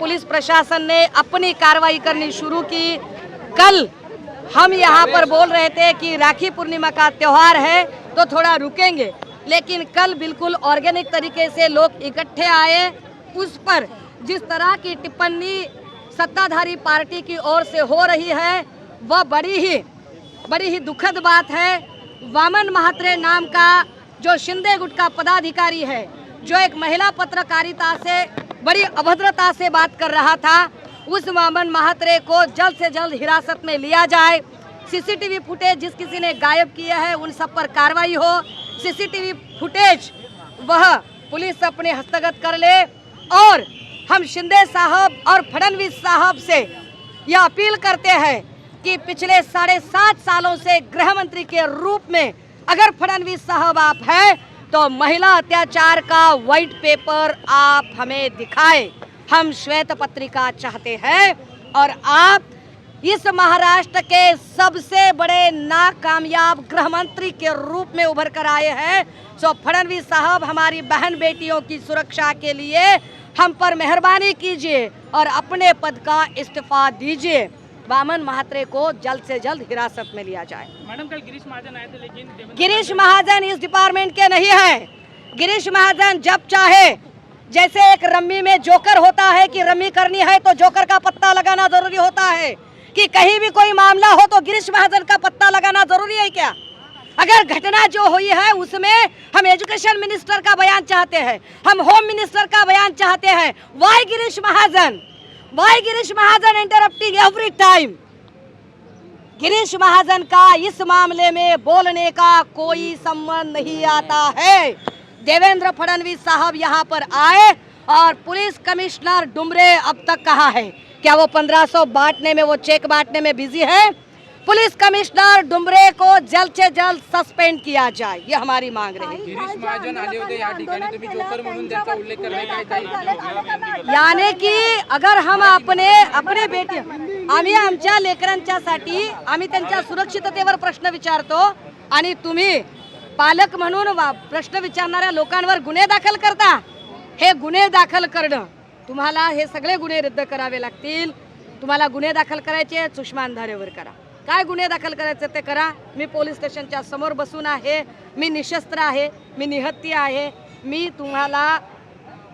Police प्रशासन ने अपनी कार्रवाई करनी शुरू की। कल हम यहाँ पर बोल रहे थे कि राखी पूर्णिमा का त्योहार है तो थोड़ा रुकेंगे, लेकिन कल बिल्कुल ऑर्गेनिक तरीके से लोग इकट्ठे आए। उस पर जिस तरह की टिप्पणी सत्ताधारी पार्टी की ओर से हो रही है वह बड़ी ही दुखद बात है। वामन महात्रे नाम का जो शिंदे गुट का पदाधिकारी है, जो एक महिला पत्रकारिता से बड़ी अभद्रता से बात कर रहा था, उस वामन महात्रे को जल्द से जल्द हिरासत में लिया जाए। सीसीटीवी फुटेज जिस किसी ने गायब किए हैं उन सब पर कार्रवाई हो। सीसीटीवी फुटेज वह पुलिस अपने हस्तगत कर ले। और हम शिंदे साहब और फडणवीस साहब से यह अपील करते हैं कि पिछले 7.5 सालों से गृह मंत्री के रूप में अगर फडणवीस साहब आप हैं तो महिला अत्याचार का व्हाइट पेपर आप हमें दिखाएं। हम श्वेत पत्रिका चाहते हैं और आप इस महाराष्ट्र के सबसे बड़े नाकामयाब गृह मंत्री के रूप में उभर कर आए हैं। सो फडणवीस साहब, हमारी बहन बेटियों की सुरक्षा के लिए हम पर मेहरबानी कीजिए और अपने पद का इस्तीफा दीजिए। वामन महात्रे को जल्द से जल्द हिरासत में लिया जाए। मैडम, कल गिरीश महाजन आए थे, लेकिन गिरीश महाजन इस डिपार्टमेंट के नहीं है। गिरीश महाजन जब चाहे, जैसे एक रम्मी में जोकर होता है कि रम्मी करनी है तो जोकर का पत्ता लगाना जरूरी होता है, कि कहीं भी कोई मामला हो तो गिरीश महाजन का पत्ता लगाना जरूरी है क्या? अगर घटना जो हुई है उसमें हम एजुकेशन मिनिस्टर का बयान चाहते हैं, हम होम मिनिस्टर का बयान चाहते हैं। Why Girish Mahajan interrupting every time? Girish Mahajan का इस मामले में बोलने का कोई संबंध नहीं आता है। देवेंद्र फडणवीस साहब यहाँ पर आए और पुलिस कमिश्नर डुमरे अब तक कहाँ है? क्या वो 1500 बांटने में, वो चेक बांटने में बिजी है? पुलिस कमिश्नर डुमरे को जल्द से जल्द सस्पेंड किया जाए, ये हमारी मांग रही है। गिरीश महाजन आले होते या ठिकाणी, तुम्ही जोकर म्हणून त्यांचा उल्लेख करणे, याने की अगर हम अपने बेटी, आम्ही आमच्या लेकरांच्यासाठी आम्ही त्यांच्या सुरक्षिततेवर प्रश्न विचारतो आणि तुम्ही पालक म्हणून प्रश्न विचारणाऱ्या लोकांवर गुन्हे दाखल करता। हे गुन्हे दाखल करणं, तुम्हाला हे सगळे गुन्हे रद्द करावे लागतील। तुम्हाला गुन्हे दाखल करायचे सुषमा अंधारेवर करा, काय गुन्हे दाखल करायचे ते करा। मी पोलीस स्टेशनच्या समोर बसून आहे, मी निशस्त्र आहे, मी निहत्ती आहे, मी तुम्हाला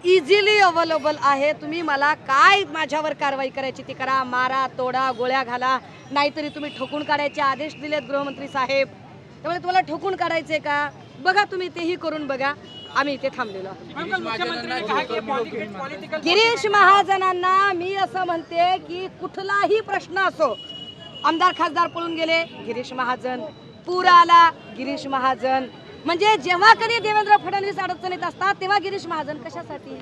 इझिली अवेलेबल आहे। तुम्ही मला काय माझ्यावर कारवाई करायची ती करा, मारा, तोडा, गोळ्या घाला, नाहीतरी तुम्ही ठोकून काढायचे आदेश दिलेत गृहमंत्री साहेब। त्यामुळे तुम्हाला ठोकून काढायचे का बघा, तुम्ही तेही करून बघा। आम्ही इथे थांबलेलो आहोत। गिरीश महाजनांना मी असं म्हणते की कुठलाही प्रश्न असो, आमदार खासदार पळून गेले गिरीश महाजन, पूर आला गिरीश महाजन, म्हणजे जेव्हा कधी देवेंद्र फडणवीस अडचणीत असतात तेव्हा गिरीश महाजन कशासाठी?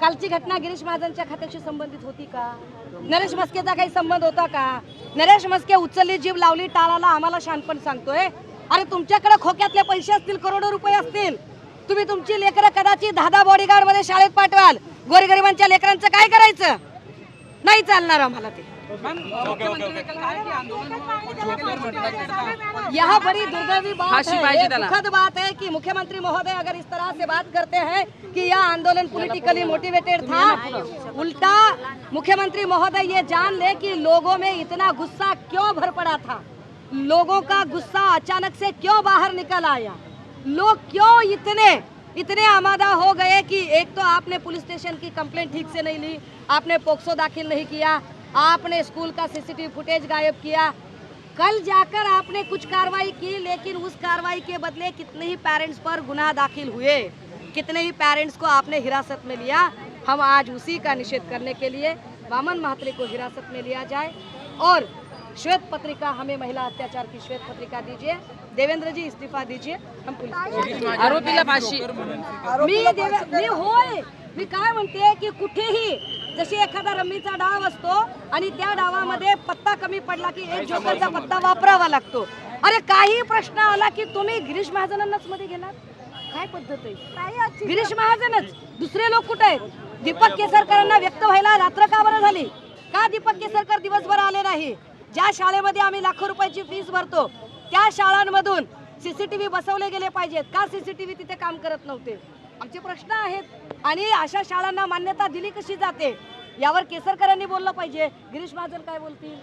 कालची घटना गिरीश महाजनच्या खात्याशी संबंधित होती का? नरेश मस्केचा काही संबंध होता का? नरेश मस्के उचलली जीभ लावली टाळाला, आम्हाला शानपण सांगतोय? अरे तुमच्याकडे खोक्यातले पैसे असतील, करोडो रुपये असतील, तुम्ही तुमची लेकरं कदाचित 10 बॉडीगार्ड मध्ये शाळेत पाठवाल, गोरगरिबांच्या लेकरांचं काय करायचं? नहीं चालणार आम्हाला ते। यह बड़ी दुर्दैवी बात है, दुखद बात है कि मुख्यमंत्री महोदय अगर इस तरह से बात करते हैं कि यह आंदोलन पॉलिटिकली मोटिवेटेड था, उल्टा मुख्यमंत्री महोदय ये जान ले कि लोगों में इतना गुस्सा क्यों भर पड़ा था, लोगों का गुस्सा अचानक से क्यों बाहर निकल आया, लोग क्यों इतने आमादा हो गए कि एक तो आपने पुलिस स्टेशन की कंप्लेंट ठीक से नहीं ली, आपने पोक्सो दाखिल नहीं किया, आपने स्कूल का सीसीटीवी फुटेज गायब किया। कल जाकर आपने कुछ कार्रवाई की, लेकिन उस कार्रवाई के बदले कितने ही पेरेंट्स पर गुनाह दाखिल हुए, कितने ही पेरेंट्स को आपने हिरासत में लिया। हम आज उसी का निषेध करने के लिए वामन महात्रे को हिरासत में लिया जाए और श्वेत पत्रिका, हमें महिला अत्याचार की श्वेत पत्रिका दीजिए। देवेंद्र जी इस्तीफा दीजिए। हम पुलिस आरोपीला फाशी मी काय म्हणते की कुठेही जशी एखादा रम्मीचा डाव असतो आणि त्या डावामध्ये पत्ता कमी पडला की एक जोकरचा पत्ता वापरावा लागतो। अरे काही प्रश्न आला की तुम्ही गिरीश महाजनांनाच मध्ये घेणार, काय पद्धत आहे? गिरीश महाजनच, दुसरे लोक कुठे आहेत? दीपक केसरकरांना व्यक्त व्हायला रात्र का बरं झाली? का दीपक केसरकर दिवसभर आले नाही? ज्या शाळेमध्ये आम्ही लाखो रुपयाची फीस भरतो त्या शाळांमधून सीसीटीव्ही बसवले गेले पाहिजेत, का सीसीटीव्ही तिथे काम करत नव्हते? आमचे प्रश्न आहेत आणि अशा शाळांना मान्यता दिली कशी जाते? यावर केसरकरांनी बोललं पाहिजे. गिरीश महाजन काय बोलतील?